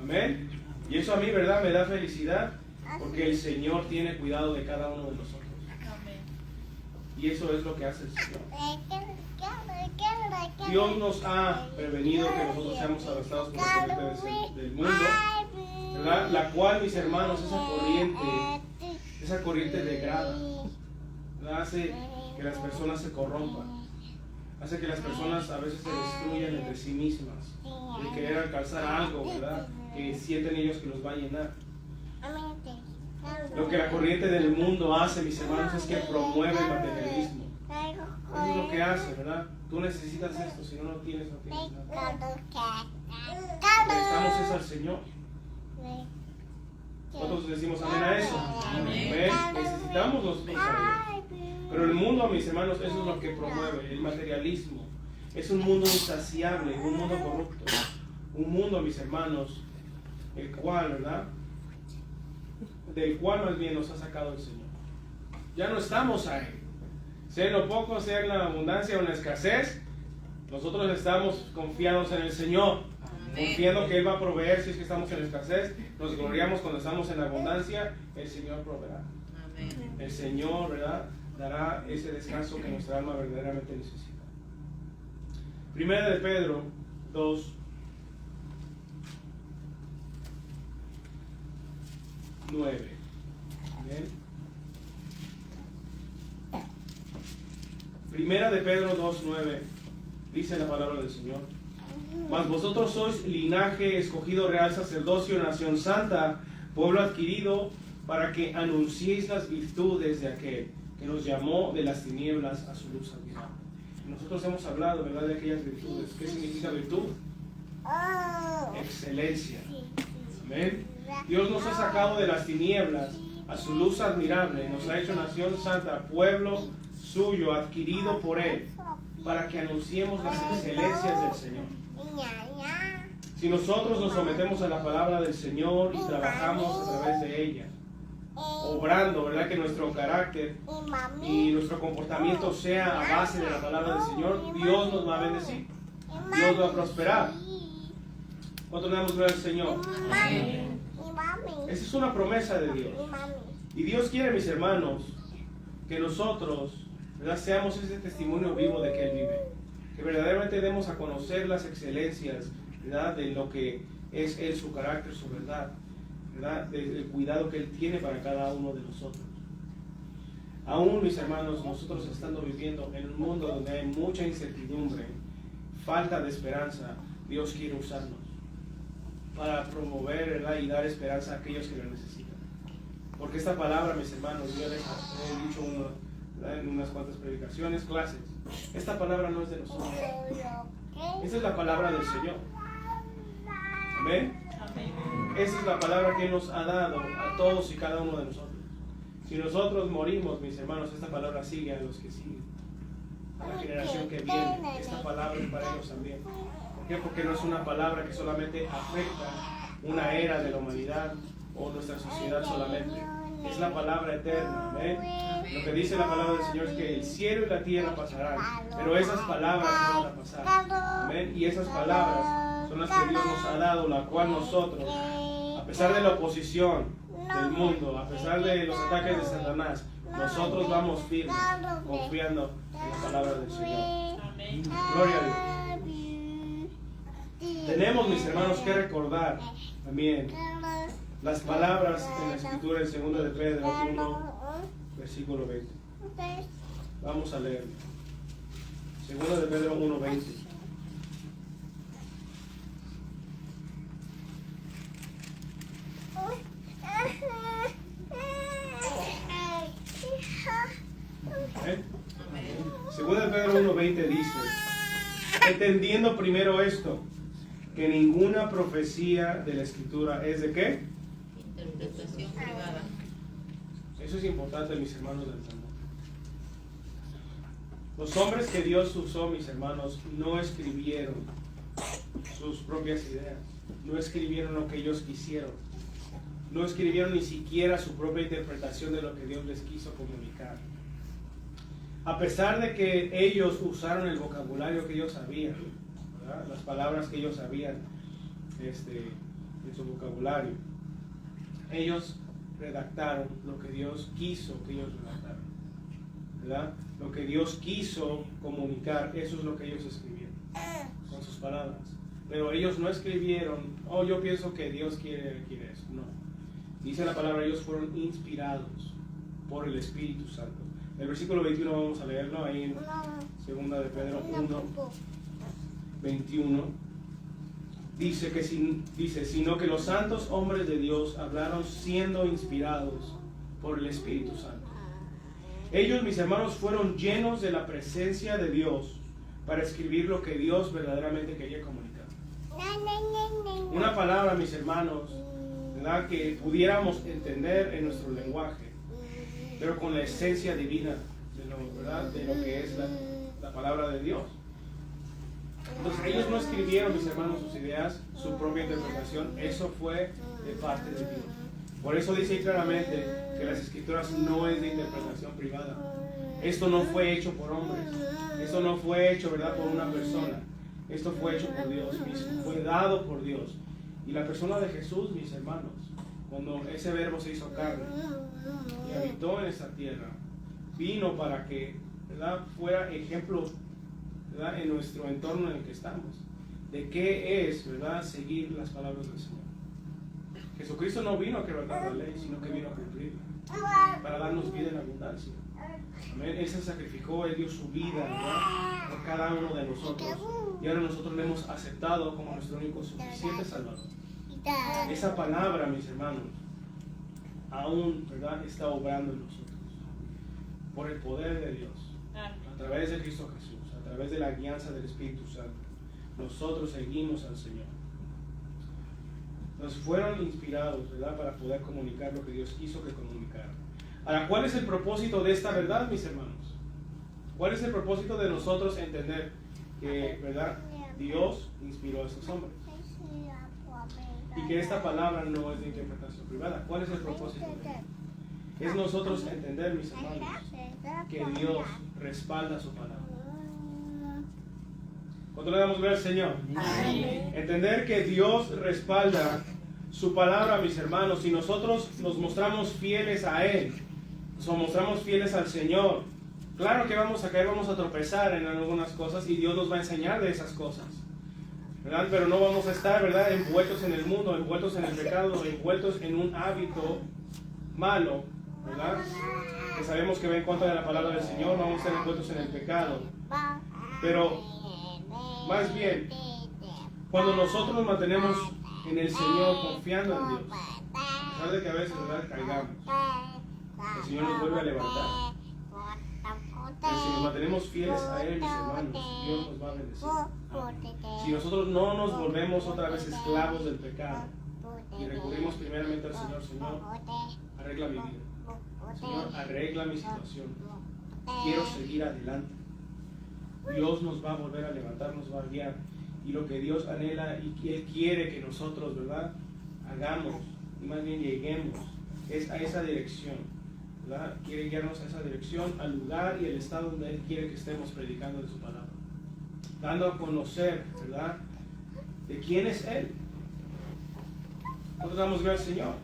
Amén. Y eso a mí, ¿verdad?, me da felicidad, porque el Señor tiene cuidado de cada uno de nosotros. Y eso es lo que hace el Señor. Dios nos ha prevenido que nosotros seamos arrastrados por la corriente del mundo, ¿verdad? La cual, mis hermanos, esa corriente degrada, ¿verdad? Hace que las personas se corrompan, hace que las personas a veces se destruyan entre sí mismas, de querer alcanzar algo, ¿verdad?, que sienten ellos que los va a llenar. Lo que la corriente del mundo hace, mis hermanos, es que promueve el materialismo. Eso es lo que hace, ¿verdad? Tú necesitas esto, si no lo tienes, no tienes nada. Necesitamos eso al Señor. Nosotros decimos amén a eso. Amén. Necesitamos nosotros a Dios. Pero el mundo, mis hermanos, eso es lo que promueve, el materialismo. Es un mundo insaciable, un mundo corrupto. Un mundo, mis hermanos, el cual, ¿verdad?, del cual más bien nos ha sacado el Señor. Ya no estamos ahí. Sea en lo poco, sea en la abundancia o en la escasez, nosotros estamos confiados en el Señor. Confiando que Él va a proveer si es que estamos en la escasez. Nos gloriamos cuando estamos en la abundancia. El Señor proveerá. El Señor, ¿verdad?, dará ese descanso que nuestra alma verdaderamente necesita. Primera de Pedro 2, 9. Bien. Primera de Pedro 2:9 dice la palabra del Señor: mas vosotros sois linaje escogido, real sacerdocio, nación santa, pueblo adquirido, para que anunciéis las virtudes de aquel que nos llamó de las tinieblas a su luz admirable. Nosotros hemos hablado, ¿verdad?, de aquellas virtudes. ¿Qué significa virtud? Excelencia. Amén. Dios nos ha sacado de las tinieblas a su luz admirable, nos ha hecho nación santa, pueblo suyo, adquirido por Él, para que anunciemos las excelencias del Señor. Si nosotros nos sometemos a la palabra del Señor y trabajamos a través de ella, obrando, ¿verdad?, que nuestro carácter y nuestro comportamiento sea a base de la palabra del Señor, Dios nos va a bendecir, Dios va a prosperar. ¿Cuánto le damos gloria al Señor? Amén. Esa es una promesa de Dios. Y Dios quiere, mis hermanos, que nosotros, ¿verdad?, seamos ese testimonio vivo de que Él vive. Que verdaderamente demos a conocer las excelencias, ¿verdad?, de lo que es Él, su carácter, su verdad, ¿verdad?, del cuidado que Él tiene para cada uno de nosotros. Aún, mis hermanos, nosotros estando viviendo en un mundo donde hay mucha incertidumbre, falta de esperanza, Dios quiere usarnos para promover, ¿verdad?, y dar esperanza a aquellos que lo necesitan. Porque esta palabra, mis hermanos, yo les he dicho en unas cuantas predicaciones, clases, esta palabra no es de nosotros. Esta es la palabra del Señor. Amén. Esa es la palabra que Él nos ha dado a todos y cada uno de nosotros. Si nosotros morimos, mis hermanos, esta palabra sigue a los que siguen, a la generación que viene. Esta palabra es para ellos también. ¿Por qué? Porque no es una palabra que solamente afecta una era de la humanidad o nuestra sociedad solamente. Es la palabra eterna. ¿Amén? Lo que dice la palabra del Señor es que el cielo y la tierra pasarán, pero esas palabras no van a pasar. Amén. Y esas palabras son las que Dios nos ha dado, la cual nosotros, a pesar de la oposición del mundo, a pesar de los ataques de Satanás, nosotros vamos firmes, confiando en la palabra del Señor. Gloria a Dios. Tenemos, mis hermanos, que recordar también las palabras en la escritura en 2 de Pedro 1, versículo 20. Vamos a leer. 2 de Pedro 1, 20. Segunda de Pedro 1:20 dice: entendiendo primero esto, que ninguna profecía de la Escritura es de ¿qué? Interpretación privada. Eso es importante, mis hermanos del Señor. Los hombres que Dios usó, mis hermanos, no escribieron sus propias ideas, no escribieron lo que ellos quisieron, no escribieron ni siquiera su propia interpretación de lo que Dios les quiso comunicar. A pesar de que ellos usaron el vocabulario que ellos sabían, ¿verdad?, las palabras que ellos sabían en su vocabulario. Ellos redactaron lo que Dios quiso que ellos redactaran, ¿verdad? Lo que Dios quiso comunicar, eso es lo que ellos escribieron con sus palabras. Pero ellos no escribieron, oh, yo pienso que Dios quiere eso. No. Dice la palabra, ellos fueron inspirados por el Espíritu Santo. El versículo 21 vamos a leerlo ahí en 2 de Pedro 1, 21. Dice, sino que los santos hombres de Dios hablaron siendo inspirados por el Espíritu Santo. Ellos, mis hermanos, fueron llenos de la presencia de Dios para escribir lo que Dios verdaderamente quería comunicar. Una palabra, mis hermanos, ¿verdad?, que pudiéramos entender en nuestro lenguaje, pero con la esencia divina de lo que es la palabra de Dios. Entonces ellos no escribieron, mis hermanos, sus ideas, su propia interpretación. Eso fue de parte de Dios. Por eso dice claramente que las escrituras no es de interpretación privada. Esto no fue hecho por hombres. Esto no fue hecho, ¿verdad?, por una persona. Esto fue hecho por Dios mismo. Fue dado por Dios. Y la persona de Jesús, mis hermanos, cuando ese verbo se hizo carne y habitó en esta tierra, vino para que, ¿verdad?, fuera ejemplo, ¿verdad?, en nuestro entorno en el que estamos, de qué es, ¿verdad?, seguir las palabras del Señor. Jesucristo no vino a quebrantar la ley, sino que vino a cumplirla, para darnos vida en abundancia. Amén. Él se sacrificó, Él dio su vida, ¿verdad?, por cada uno de nosotros, y ahora nosotros le hemos aceptado como nuestro único suficiente Salvador. Esa palabra, mis hermanos, aún, ¿verdad?, está obrando en nosotros, por el poder de Dios, a través de Cristo Jesús, a través de la guianza del Espíritu Santo. Nosotros seguimos al Señor. Nos fueron inspirados, ¿verdad?, para poder comunicar lo que Dios quiso que comunicaran. Ahora, ¿cuál es el propósito de esta verdad, mis hermanos? ¿Cuál es el propósito de nosotros entender que, ¿verdad?, Dios inspiró a estos hombres? Y que esta palabra no es de interpretación privada. ¿Cuál es el propósito de esto? Es nosotros entender, mis hermanos, que Dios respalda su palabra. ¿Cuánto le damos gloria al Señor? Amén. Entender que Dios respalda su palabra, mis hermanos, y nosotros nos mostramos fieles a Él, nos mostramos fieles al Señor. Claro que vamos a caer, vamos a tropezar en algunas cosas y Dios nos va a enseñar de esas cosas, ¿verdad? Pero no vamos a estar, ¿verdad?, envueltos en el mundo, envueltos en el pecado, envueltos en un hábito malo, ¿verdad?, que sabemos que va en contra de la palabra del Señor. No vamos a estar envueltos en el pecado, pero más bien, cuando nosotros nos mantenemos en el Señor, confiando en Dios, a pesar de que a veces, ¿verdad?, caigamos, el Señor nos vuelve a levantar. Pero si nos mantenemos fieles a Él, mis hermanos, Dios nos va a bendecir. Si nosotros no nos volvemos otra vez esclavos del pecado y recurrimos primeramente al Señor, Señor, arregla mi vida. Señor, arregla mi situación. Quiero seguir adelante. Dios nos va a volver a levantar, nos va a guiar. Y lo que Dios anhela y Él quiere que nosotros, ¿verdad?, hagamos, y más bien lleguemos, es a esa dirección, ¿verdad? Quiere guiarnos a esa dirección, al lugar y el estado donde Él quiere que estemos predicando de su palabra, dando a conocer, ¿verdad?, de quién es Él. Nosotros damos gracias al Señor.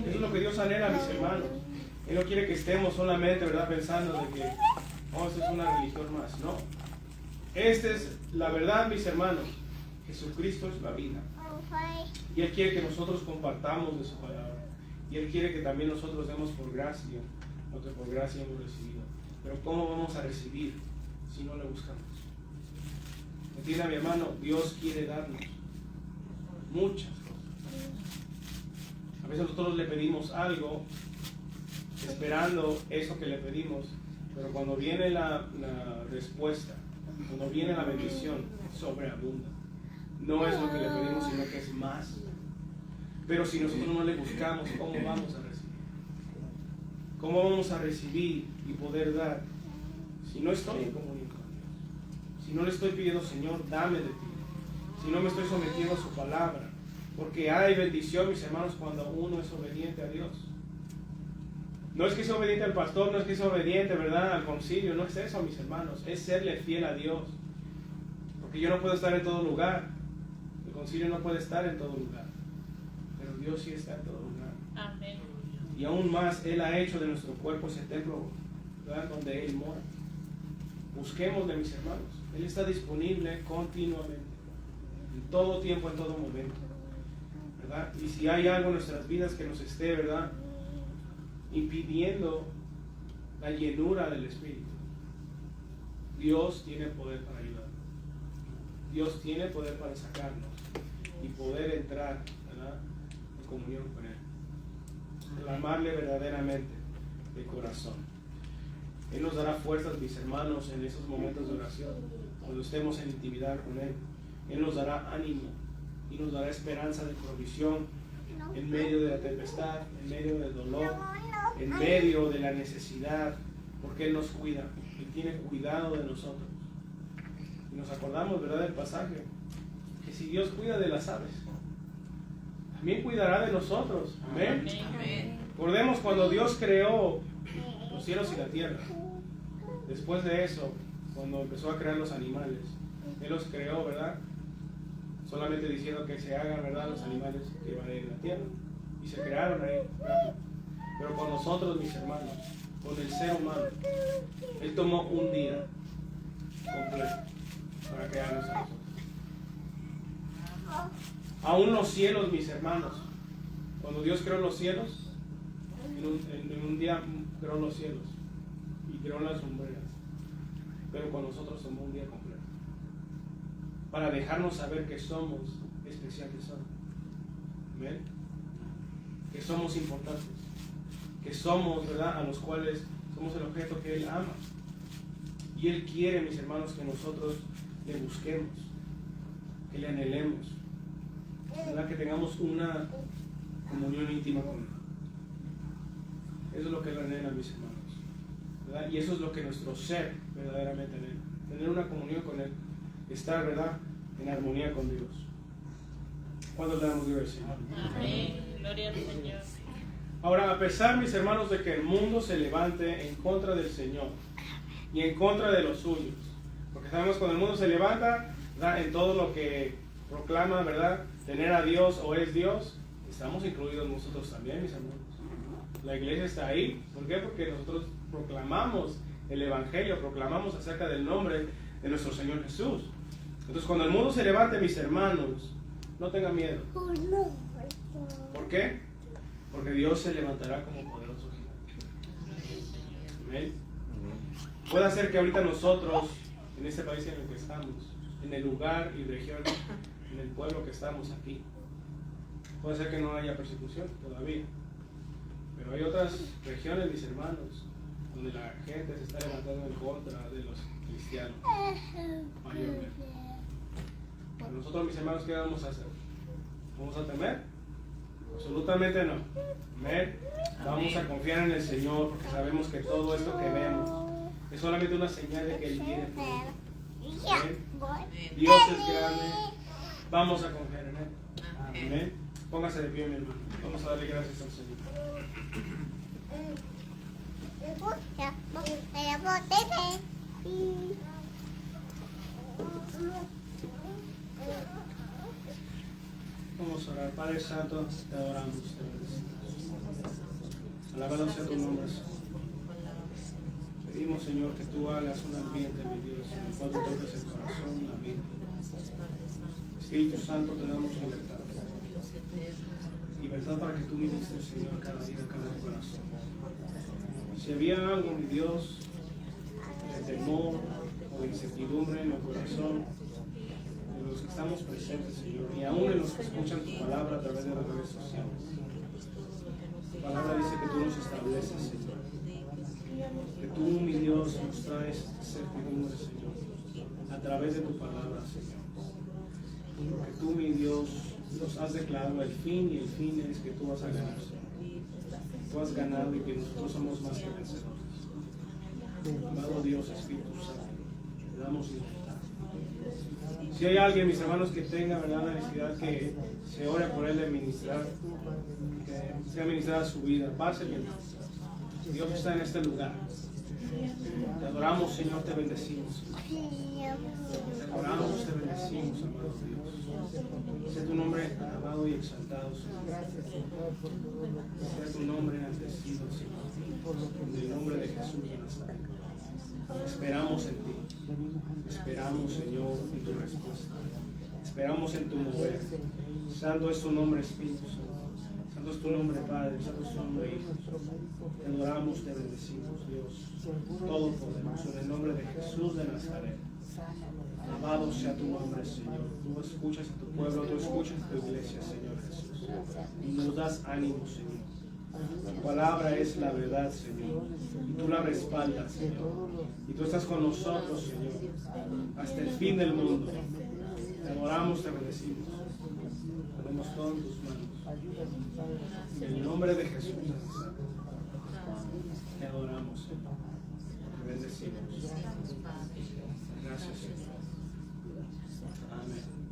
Eso es lo que Dios anhela, mis hermanos. Él no quiere que estemos solamente, ¿verdad?, pensando de que, oh, esto es una religión más. No. Esta es la verdad, mis hermanos. Jesucristo es la vida. Y Él quiere que nosotros compartamos de su palabra. Y Él quiere que también nosotros demos por gracia lo que por gracia hemos recibido. Pero ¿cómo vamos a recibir si no le buscamos? Entienda, mi hermano, Dios quiere darnos muchas cosas. A veces nosotros le pedimos algo esperando eso que le pedimos, pero cuando viene la respuesta, cuando viene la bendición, sobreabunda. No es lo que le pedimos, sino que es más. Pero si nosotros no le buscamos, ¿cómo vamos a recibir? ¿Cómo vamos a recibir y poder dar si no estoy en comunión con Dios? Si no le estoy pidiendo, Señor, dame de ti. Si no me estoy sometiendo a su palabra. Porque hay bendición, mis hermanos, cuando uno es obediente a Dios. No es que sea obediente al pastor, no es que sea obediente, ¿verdad?, al concilio. No es eso, mis hermanos. Es serle fiel a Dios. Porque yo no puedo estar en todo lugar. El concilio no puede estar en todo lugar. Dios sí está en todo lugar. Amén. Y aún más, Él ha hecho de nuestro cuerpo ese templo, ¿verdad?, donde Él mora. Busquémosle, mis hermanos. Él está disponible continuamente, en todo tiempo, en todo momento, ¿verdad? Y si hay algo en nuestras vidas que nos esté, ¿verdad?, impidiendo la llenura del Espíritu, Dios tiene poder para ayudar. Dios tiene poder para sacarnos y poder entrar, ¿verdad?, en comunión con Él. Clamarle verdaderamente de corazón. Él nos dará fuerzas, mis hermanos, en esos momentos de oración, cuando estemos en intimidad con Él. Él nos dará ánimo y nos dará esperanza de provisión en medio de la tempestad, en medio del dolor, en medio de la necesidad, porque Él nos cuida, Él tiene cuidado de nosotros. Y nos acordamos, ¿verdad?, del pasaje, que si Dios cuida de las aves, también cuidará de nosotros. Amén. Amén. Recordemos cuando Dios creó los cielos y la tierra. Después de eso, cuando empezó a crear los animales, Él los creó, ¿verdad?, solamente diciendo que se hagan, ¿verdad?, los animales que van en la tierra. Y se crearon ahí, ¿verdad? Pero con nosotros, mis hermanos, con el ser humano, Él tomó un día completo para crearnos a nosotros. Aún los cielos, mis hermanos, cuando Dios creó los cielos, en un día creó los cielos y creó las lumbreras, pero con nosotros tomó un día completo para dejarnos saber que somos especiales. ¿Amén? Que somos importantes, que somos, ¿verdad?, a los cuales somos el objeto que Él ama. Y Él quiere, mis hermanos, que nosotros le busquemos, que le anhelemos, ¿verdad?, que tengamos una comunión íntima con Él. Eso es lo que Él anhela, mis hermanos, ¿verdad? Y eso es lo que nuestro ser verdaderamente anhela, tener una comunión con Él, estar, ¿verdad?, en armonía con Dios. ¿Cuántos le damos gloria al Señor? Amén. Gloria al Señor. Ahora, a pesar, mis hermanos, de que el mundo se levante en contra del Señor y en contra de los suyos, porque sabemos cuando el mundo se levanta, ¿verdad?, en todo lo que proclama, ¿verdad?, tener a Dios o es Dios, estamos incluidos nosotros también, mis hermanos. La iglesia está ahí. ¿Por qué? Porque nosotros proclamamos el Evangelio, proclamamos acerca del nombre de nuestro Señor Jesús. Entonces, cuando el mundo se levante, mis hermanos, no tengan miedo. ¿Por qué? Porque Dios se levantará como poderoso gigante. Amén. Puede ser que ahorita nosotros, en este país en el que estamos, en el lugar y región, en el pueblo que estamos aquí, puede ser que no haya persecución todavía. Pero hay otras regiones, mis hermanos, donde la gente se está levantando en contra de los cristianos, mayormente. Para nosotros, mis hermanos, ¿qué vamos a hacer? ¿Vamos a temer? Absolutamente no. Amén. Vamos a confiar en el Señor, porque sabemos que todo esto que vemos es solamente una señal de que Él viene por nosotros. Amén. Dios es grande. Vamos a confiar en Él. Amén. Póngase de pie, mi hermano. Vamos a darle gracias al Señor. Vamos a orar. Padre Santo, te adoramos, te bendecimos. Alabado sea tu nombre, Señor. Pedimos, Señor, que tú hagas un ambiente, mi Dios, en el cual tú toques el corazón, la vida. Espíritu Santo, te damos libertad. Libertad para que tú ministres, Señor, cada día, cada corazón. Si había algo, mi Dios, de temor o de incertidumbre en el corazón de los que estamos presentes, Señor, y aún en los que escuchan tu palabra a través de las redes sociales, tu palabra dice que tú nos estableces, Señor, que tú, mi Dios, nos traes certidumbre, Señor, a través de tu palabra, Señor, que tú, mi Dios, nos has declarado el fin, y el fin es que tú vas a ganar, Señor. Tú has ganado y que nosotros somos más que vencedores. Amado Dios, Espíritu Santo, te damos libertad. Si hay alguien, mis hermanos, que tenga, ¿verdad?, la necesidad que se ore por él de ministrar, que sea ministrada su vida, pásale. Dios está en este lugar. Te adoramos, Señor, te bendecimos. Te adoramos, te bendecimos, amado Dios. Sea tu nombre alabado y exaltado, Señor. Sea tu nombre enaltecido, Señor. En el nombre de Jesús de Nazaret. Esperamos en ti. Esperamos, Señor, en tu respuesta. Esperamos en tu mover. Santo es tu nombre, Espíritu Santo. Santo es tu nombre, Padre. Santo es tu nombre, Hijo. Te adoramos, te bendecimos, Dios. Todopoderoso, en el nombre de Jesús de Nazaret. Alabado sea tu nombre, Señor. Tú escuchas a tu pueblo, tú escuchas a tu iglesia, Señor Jesús. Y nos das ánimo, Señor. Tu palabra es la verdad, Señor. Y tú la respaldas, Señor. Y tú estás con nosotros, Señor, hasta el fin del mundo. Te adoramos, te bendecimos. Ponemos todo en tus manos. En el nombre de Jesús. Te adoramos, Señor. Te bendecimos. Gracias, Señor. Amén.